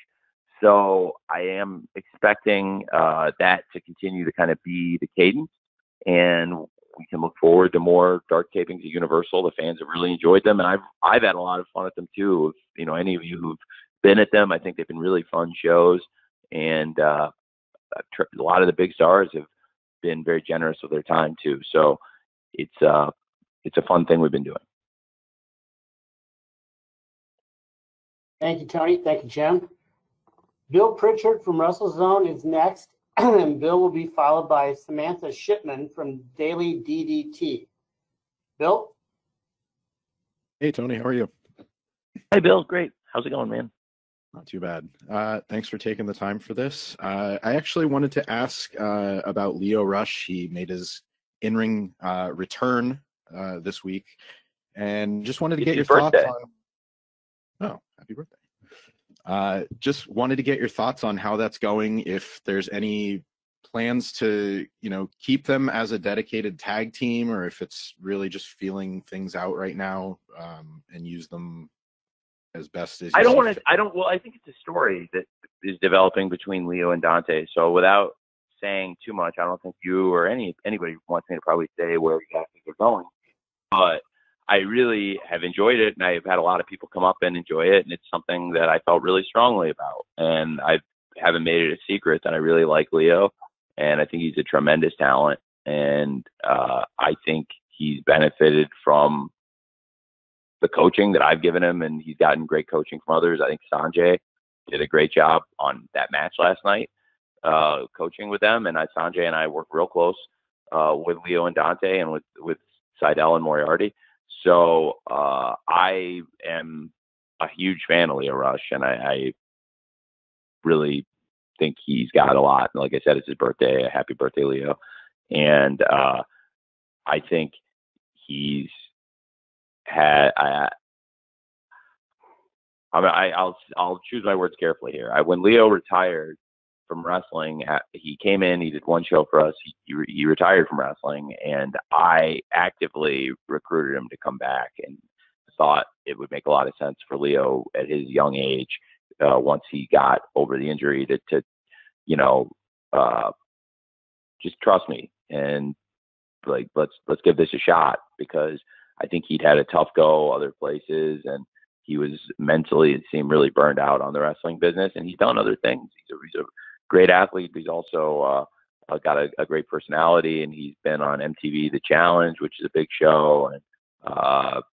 So I am expecting that to continue to kind of be the cadence, and we can look forward to more dark tapings at Universal. The fans have really enjoyed them, and I've had a lot of fun at them too. If, any of you who've been at them, I think they've been really fun shows, and a lot of the big stars have been very generous with their time too. So it's a fun thing we've been doing. Thank you, Tony. Thank you, Jim. Bill Pritchard from WrestleZone is next, and Bill will be followed by Samantha Shipman from Daily DDT. Bill? Hey, Tony, how are you? Hey, Bill. Great. How's it going, man? Not too bad. Thanks for taking the time for this. I actually wanted to ask about Lio Rush. He made his in-ring return this week, and just wanted to get your thoughts on... Oh, happy birthday. Just wanted to get your thoughts on how that's going, if there's any plans to, keep them as a dedicated tag team, or if it's really just feeling things out right now and use them as best as you Well, I think it's a story that is developing between Lio and Dante. So without saying too much, I don't think you or anybody wants me to probably say where exactly they're going. But I really have enjoyed it, and I've had a lot of people come up and enjoy it, and it's something that I felt really strongly about. And I haven't made it a secret that I really like Lio, and I think he's a tremendous talent, and I think he's benefited from the coaching that I've given him, and he's gotten great coaching from others. I think Sanjay did a great job on that match last night, coaching with them, and Sanjay and I work real close with Lio and Dante and with Seidel and Moriarty. So I am a huge fan of Lio Rush, and I really think he's got a lot. And like I said, it's his birthday. Happy birthday, Lio. And I think he's had. I'll choose my words carefully here. When Lio retired from wrestling, he came in, he did one show for us, he retired from wrestling, and I actively recruited him to come back and thought it would make a lot of sense for Lio at his young age, once he got over the injury, to just trust me and like let's give this a shot, because I think he'd had a tough go other places, and he was mentally, it seemed, really burned out on the wrestling business, and he's done other things. He's a great athlete, but he's also got a great personality, and he's been on MTV The Challenge, which is a big show. And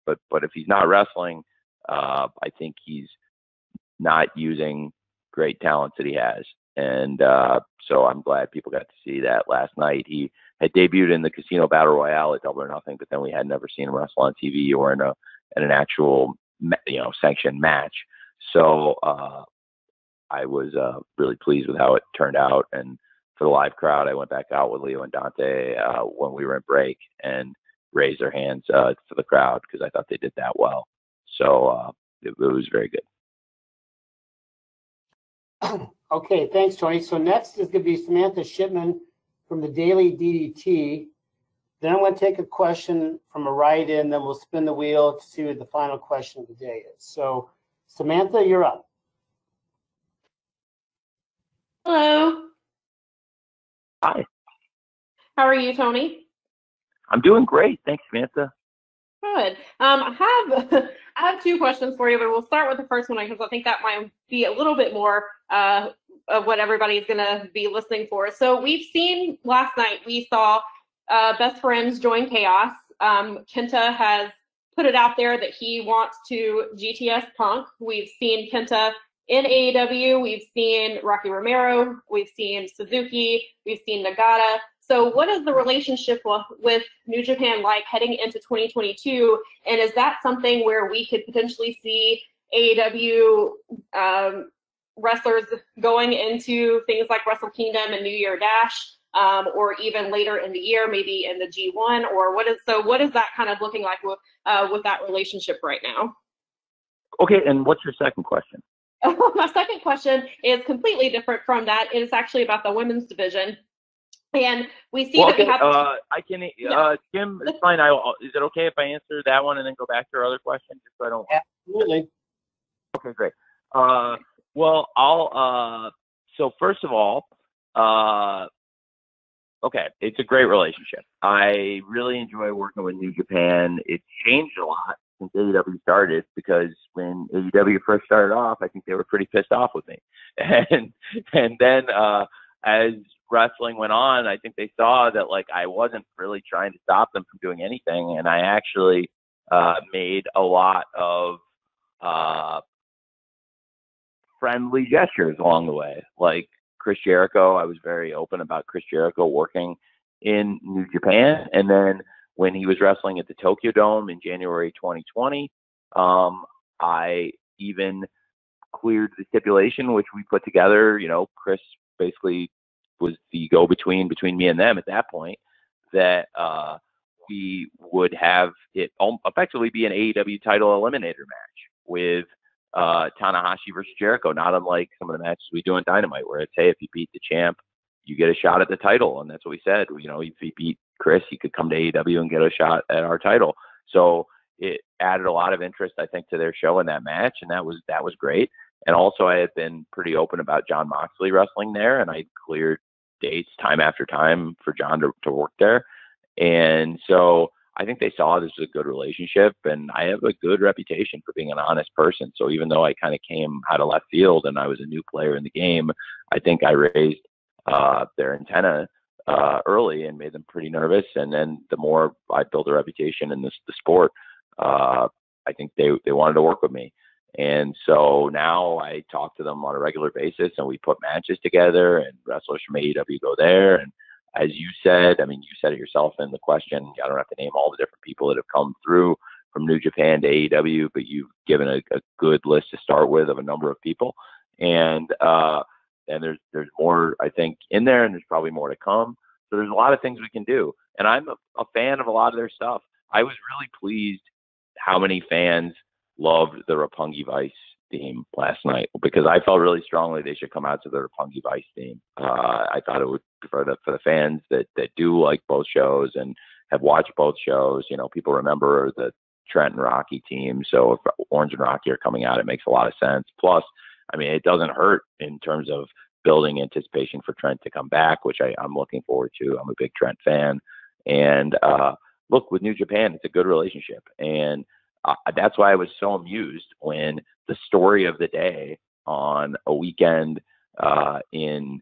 but if he's not wrestling, I think he's not using great talents that he has. And so I'm glad people got to see that last night. He had debuted in the Casino Battle Royale at Double or Nothing, but then we had never seen him wrestle on TV or in an actual sanctioned match. So I was really pleased with how it turned out. And for the live crowd, I went back out with Lio and Dante when we were in break and raised their hands for the crowd, because I thought they did that well. So it was very good. Okay, thanks, Tony. So next is going to be Samantha Shipman from the Daily DDT. Then I'm going to take a question from a write-in, then we'll spin the wheel to see what the final question of the day is. So Samantha, you're up. Hello. Hi. How are you, Tony? I'm doing great. Thanks, Samantha. Good. I have two questions for you, but we'll start with the first one because I think that might be a little bit more of what everybody's going to be listening for. So we've seen last night, we saw Best Friends join Chaos. Kenta has put it out there that he wants to GTS Punk. We've seen Kenta in AEW. We've seen Rocky Romero. We've seen Suzuki. We've seen Nagata. So what is the relationship with New Japan like heading into 2022? And is that something where we could potentially see AEW wrestlers going into things like Wrestle Kingdom and New Year Dash, or even later in the year, maybe in the G1? Or what is that kind of looking like with that relationship right now? Okay, and what's your second question? My second question is completely different from that. It is actually about the women's division. And we see that we have. I can, Jim, it's fine. Is it okay if I answer that one and then go back to our other question, just so I don't? Absolutely. Okay, great. Well, so first of all, okay, it's a great relationship. I really enjoy working with New Japan. It's changed a lot since AEW started, because when AEW first started off, I think they were pretty pissed off with me, and then as wrestling went on, I think they saw that like I wasn't really trying to stop them from doing anything, and I actually made a lot of friendly gestures along the way. Like Chris Jericho, I was very open about Chris Jericho working in New Japan, and then when he was wrestling at the Tokyo Dome in January 2020, I even cleared the stipulation which we put together. You know, Chris basically was the go-between between me and them at that point, that we would have it effectively be an AEW title eliminator match with Tanahashi versus Jericho, not unlike some of the matches we do in Dynamite, where it's, hey, if you beat the champ, you get a shot at the title. And that's what we said. You know, if he beat Chris, he could come to AEW and get a shot at our title. So it added a lot of interest, I think, to their show in that match, and that was great. And also, I had been pretty open about John Moxley wrestling there, and I cleared dates time after time for John to work there. And so I think they saw this was a good relationship, and I have a good reputation for being an honest person. So even though I kind of came out of left field and I was a new player in the game, I think I raised their antenna early and made them pretty nervous. And then the more I built a reputation in the sport, I think they wanted to work with me. And so now I talk to them on a regular basis, and we put matches together, and wrestlers from AEW go there. And as you said, I mean, you said it yourself in the question, I don't have to name all the different people that have come through from New Japan to AEW, but you've given a good list to start with of a number of people. And there's more, I think, in there, and there's probably more to come. So there's a lot of things we can do. And I'm a fan of a lot of their stuff. I was really pleased how many fans loved the Roppongi Vice theme last night, because I felt really strongly they should come out to the Roppongi Vice theme. I thought it would, for the fans that do like both shows and have watched both shows, you know, people remember the Trent and Rocky team. So if Orange and Rocky are coming out, it makes a lot of sense. Plus, I mean, it doesn't hurt in terms of building anticipation for Trent to come back, which I'm looking forward to. I'm a big Trent fan. And look, with New Japan, it's a good relationship. And that's why I was so amused when the story of the day on a weekend in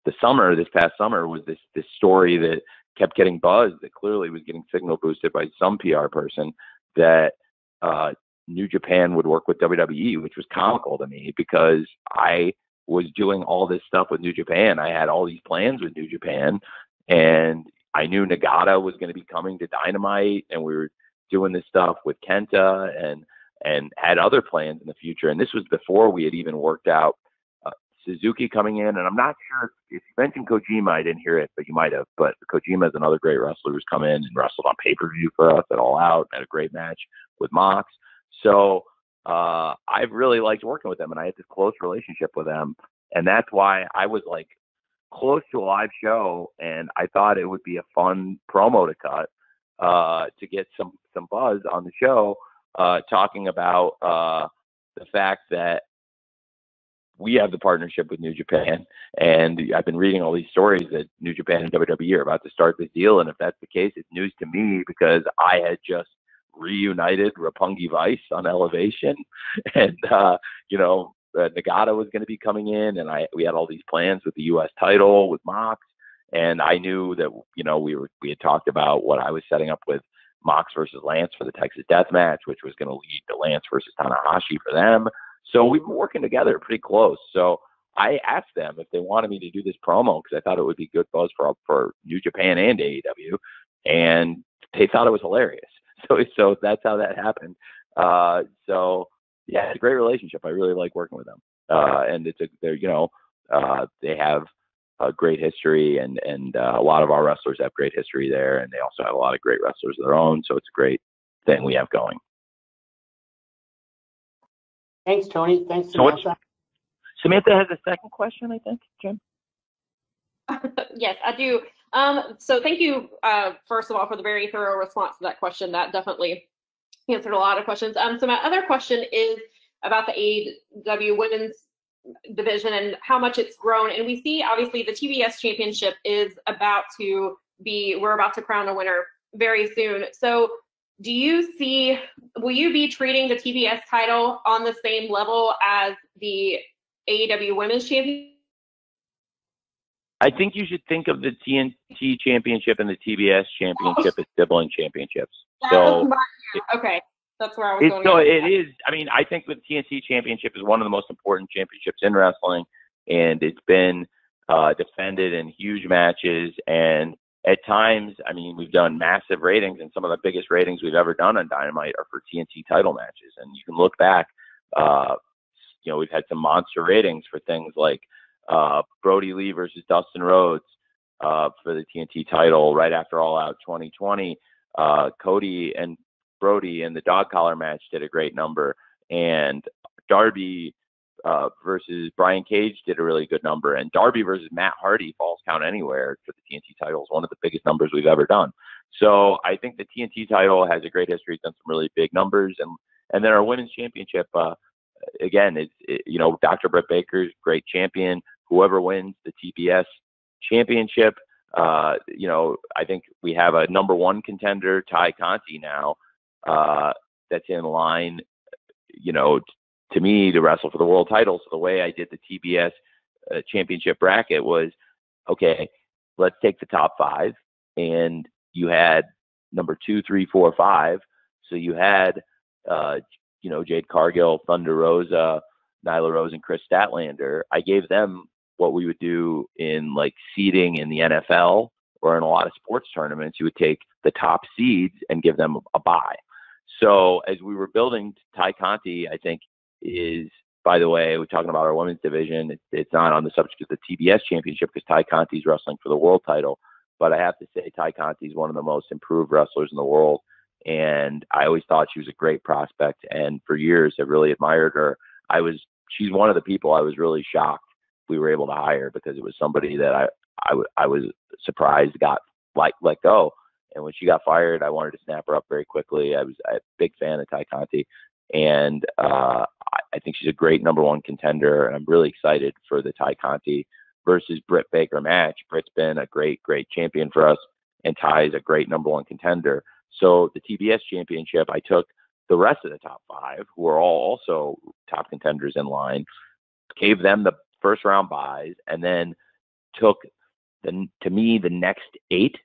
the summer, this past summer, was this story that kept getting buzzed, that clearly was getting signal boosted by some PR person, that New Japan would work with WWE, which was comical to me, because I was doing all this stuff with New Japan. I had all these plans with New Japan, and I knew Nagata was going to be coming to Dynamite, and we were doing this stuff with Kenta and had other plans in the future. And this was before we had even worked out Suzuki coming in. And I'm not sure if you mentioned Kojima, I didn't hear it, but you might have. But Kojima is another great wrestler who's come in and wrestled on pay-per-view for us at All Out, had a great match with Mox. So I've really liked working with them, and I had this close relationship with them. And that's why I was like close to a live show, and I thought it would be a fun promo to cut to get some buzz on the show, talking about the fact that we have the partnership with New Japan, and I've been reading all these stories that New Japan and WWE are about to start this deal, and if that's the case, it's news to me because I had just reunited Roppongi Vice on Elevation, and Nagata was going to be coming in, and we had all these plans with the U.S. title with Mox, and I knew that we had talked about what I was setting up with Mox versus Lance for the Texas Death Match, which was going to lead to Lance versus Tanahashi for them. So we've been working together pretty close. So I asked them if they wanted me to do this promo because I thought it would be good buzz for New Japan and AEW, and they thought it was hilarious. So that's how that happened. So yeah, it's a great relationship. I really like working with them, and they have a great history, and a lot of our wrestlers have great history there, and they also have a lot of great wrestlers of their own. So it's a great thing we have going. Thanks, Tony. Thanks, Samantha. Samantha has a second question, I think, Jim. Yes, I do. So thank you, first of all, for the very thorough response to that question. That definitely answered a lot of questions. So my other question is about the AEW women's division and how much it's grown. And we see, obviously, the TBS championship is we're about to crown a winner very soon. So will you be treating the TBS title on the same level as the AEW women's championship? I think you should think of the TNT championship and the TBS championship as sibling championships. Okay, that's where I was going. So it is. I mean, I think the TNT championship is one of the most important championships in wrestling, and it's been defended in huge matches. And at times, I mean, we've done massive ratings, and some of the biggest ratings we've ever done on Dynamite are for TNT title matches. And you can look back. We've had some monster ratings for things like Brody Lee versus Dustin Rhodes for the TNT title right after All Out 2020. Cody and Brody in the dog collar match did a great number, and Darby versus Brian Cage did a really good number, and Darby versus Matt Hardy, Falls Count Anywhere for the TNT title, is one of the biggest numbers we've ever done. So I think the TNT title has a great history. It's done some really big numbers, and then our women's championship, again, Dr. Britt Baker's great champion. Whoever wins the TBS championship, I think we have a number one contender, Ty Conti now, that's in line, to me, to wrestle for the world title. So the way I did the TBS championship bracket was, okay, let's take the top five, and you had number 2, 3, 4, 5. So you had, Jade Cargill, Thunder Rosa, Nyla Rose, and Chris Statlander. I gave them what we would do in like seeding in the NFL or in a lot of sports tournaments. You would take the top seeds and give them a bye. So as we were building, Ty Conti, I think, is, by the way, we're talking about our women's division. It's not on the subject of the TBS championship because Ty Conti is wrestling for the world title. But I have to say, Ty Conti is one of the most improved wrestlers in the world. And I always thought she was a great prospect. And for years, I really admired her. She's one of the people I was really shocked we were able to hire, because it was somebody that I was surprised got let go. And when she got fired, I wanted to snap her up very quickly. I was a big fan of Ty Conti, and I think she's a great number one contender. And I'm really excited for the Ty Conti versus Britt Baker match. Britt's been a great champion for us, and Ty's a great number one contender. So the TBS championship, I took the rest of the top five, who are all also top contenders in line, gave them the first round buys, and then took the next 8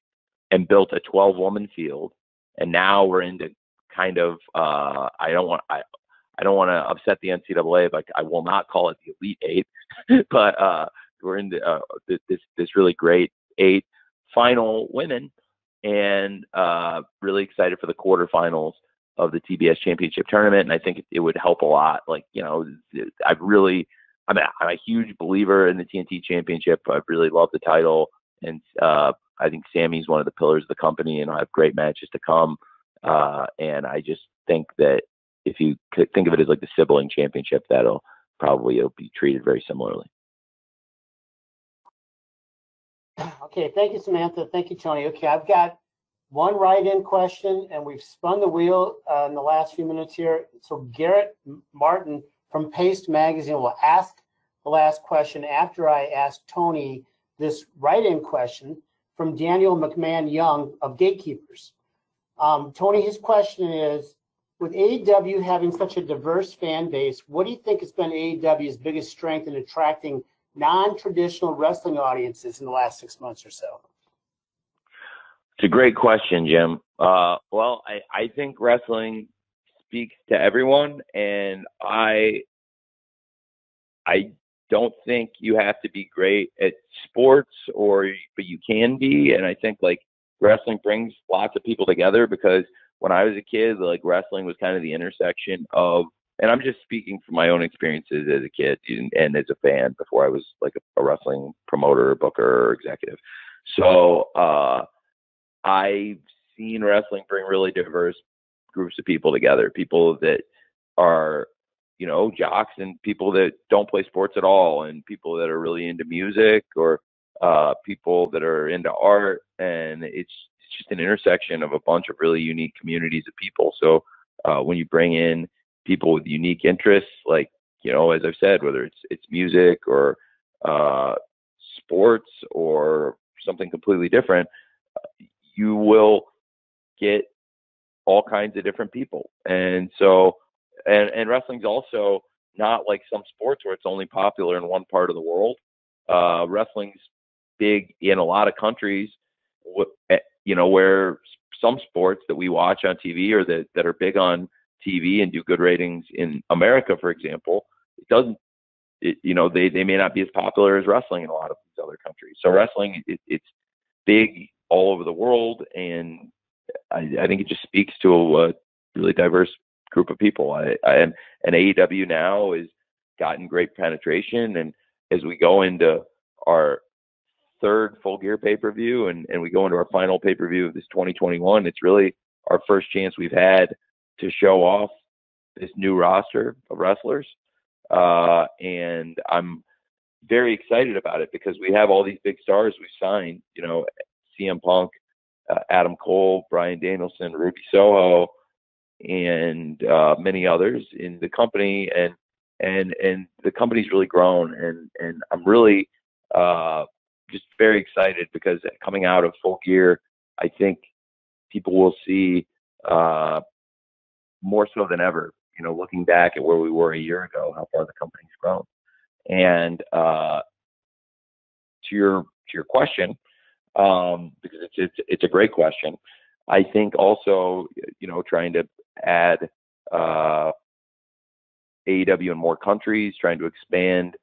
and built a 12-woman field. And now we're into kind of I don't want to upset the NCAA, but I will not call it the Elite 8, but we're into this really great 8 final women, and really excited for the quarterfinals of the TBS championship tournament. And I think it would help a lot. I'm a huge believer in the TNT championship. I really love the title. And I think Sammy's one of the pillars of the company, and I'll have great matches to come. And I just think that if you could think of it as like the sibling championship, it'll be treated very similarly. Okay, thank you, Samantha. Thank you, Tony. Okay, I've got one write-in question, and we've spun the wheel in the last few minutes here. So Garrett Martin from Paste Magazine will ask the last question after I ask Tony this write-in question from Daniel McMahon Young of Gatekeepers. Tony, his question is, with AEW having such a diverse fan base, what do you think has been AEW's biggest strength in attracting non-traditional wrestling audiences in the last 6 months or so? It's a great question, Jim. Well, I think wrestling speaks to everyone, and I don't think you have to be great at sports, but you can be. And I think like wrestling brings lots of people together, because when I was a kid, like wrestling was kind of the intersection of, and I'm just speaking from my own experiences as a kid and as a fan before I was like a wrestling promoter, booker, or executive. So I've seen wrestling bring really diverse groups of people together, people that are, you know, jocks and people that don't play sports at all, and people that are really into music, or people that are into art. And it's just an intersection of a bunch of really unique communities of people. So when you bring in people with unique interests, like, you know, as I've said, whether it's music or sports or something completely different, you will get all kinds of different people. And so, and wrestling's also not like some sports where it's only popular in one part of the world. Wrestling's big in a lot of countries, you know, where some sports that we watch on TV or that are big on TV and do good ratings in America, for example, you know, they may not be as popular as wrestling in a lot of these other countries. So wrestling, it's big all over the world, and I think it just speaks to a really diverse group of people. And AEW now has gotten great penetration, and as we go into our third Full Gear pay-per-view and we go into our final pay-per-view of this 2021, it's really our first chance we've had to show off this new roster of wrestlers. And I'm very excited about it because we have all these big stars we've signed, you know, CM Punk, Adam Cole, Bryan Danielson, Ruby Soho, and many others in the company, and the company's really grown, and I'm really just very excited because coming out of Full Gear, I think people will see more so than ever, you know, looking back at where we were a year ago, how far the company's grown. And to your question, because it's a great question. I think also, you know, trying to add AEW in more countries, trying to expand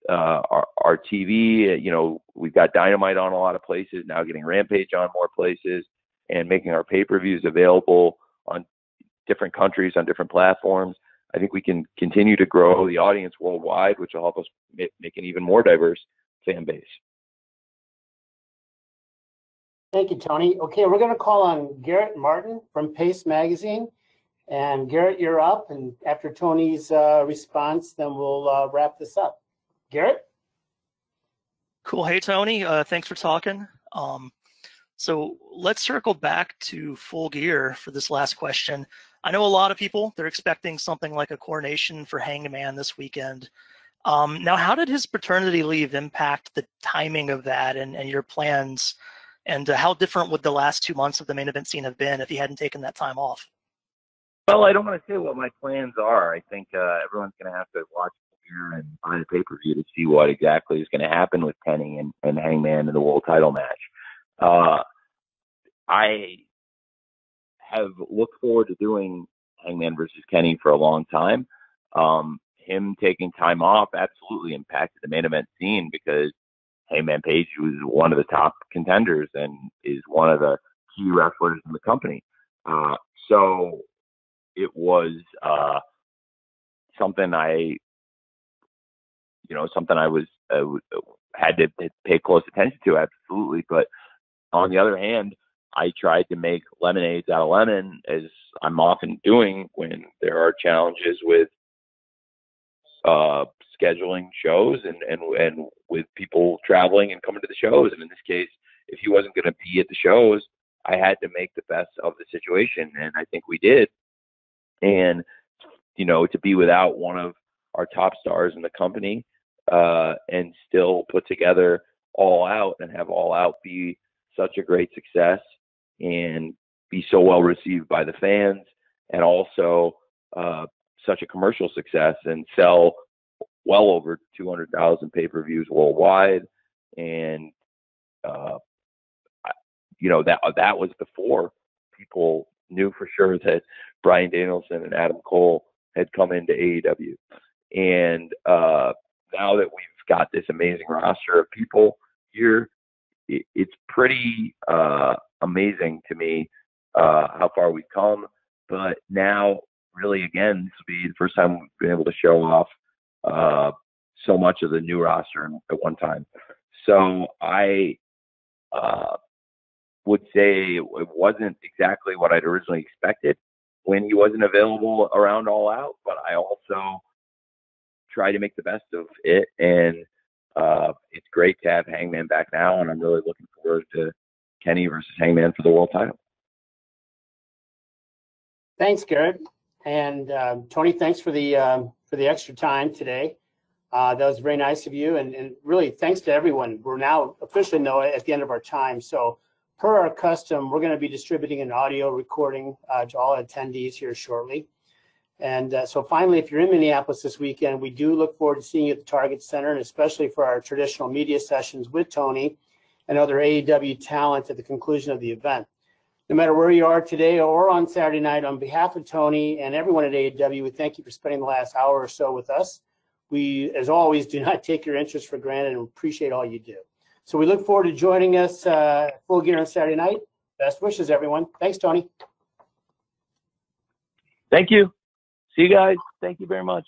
our TV. You know, we've got Dynamite on a lot of places now, getting Rampage on more places, and making our pay-per-views available on different countries on different platforms. I think we can continue to grow the audience worldwide, which will help us make an even more diverse fan base. Thank you, Tony. Okay, we're going to call on Garrett Martin from Pace Magazine. And Garrett, you're up. And after Tony's response, then we'll wrap this up. Garrett? Cool. Hey, Tony. Thanks for talking. So let's circle back to Full Gear for this last question. I know a lot of people, they're expecting something like a coronation for Hangman this weekend. Now, how did his paternity leave impact the timing of that and your plans? And how different would the last 2 months of the main event scene have been if he hadn't taken that time off? Well, I don't want to say what my plans are. I think everyone's going to have to watch here and buy the pay-per-view to see what exactly is going to happen with Kenny and Hangman in the world title match. I have looked forward to doing Hangman versus Kenny for a long time. Him taking time off absolutely impacted the main event scene because Hangman Page was one of the top contenders and is one of the key wrestlers in the company. So it was something I was had to pay close attention to, absolutely. But on the other hand, I tried to make lemonades out of lemon, as I'm often doing when there are challenges with scheduling shows and with people traveling and coming to the shows. And in this case, if he wasn't going to be at the shows, I had to make the best of the situation, and I think we did. And, you know, to be without one of our top stars in the company and still put together All Out and have All Out be such a great success and be so well received by the fans, and also such a commercial success and sell well over 200,000 pay-per-views worldwide. And that was before people knew for sure that Bryan Danielson and Adam Cole had come into AEW. And now that we've got this amazing roster of people here, it's pretty amazing to me how far we've come. But now, really, again, this will be the first time we've been able to show off so much of the new roster at one time. So I would say it wasn't exactly what I'd originally expected when he wasn't available around All Out, but I also try to make the best of it. And it's great to have Hangman back now, and I'm really looking forward to Kenny versus Hangman for the world title. Thanks, Garrett. And Tony, thanks for the extra time today. That was very nice of you, and really thanks to everyone. We're now officially at the end of our time. So per our custom, we're going to be distributing an audio recording to all attendees here shortly. And so finally, if you're in Minneapolis this weekend, we do look forward to seeing you at the Target Center, and especially for our traditional media sessions with Tony and other AEW talent at the conclusion of the event. No matter where you are today or on Saturday night, on behalf of Tony and everyone at AEW, we thank you for spending the last hour or so with us. We, as always, do not take your interest for granted and appreciate all you do. So we look forward to joining us Full Gear on Saturday night. Best wishes, everyone. Thanks, Tony. Thank you. See you guys. Thank you very much.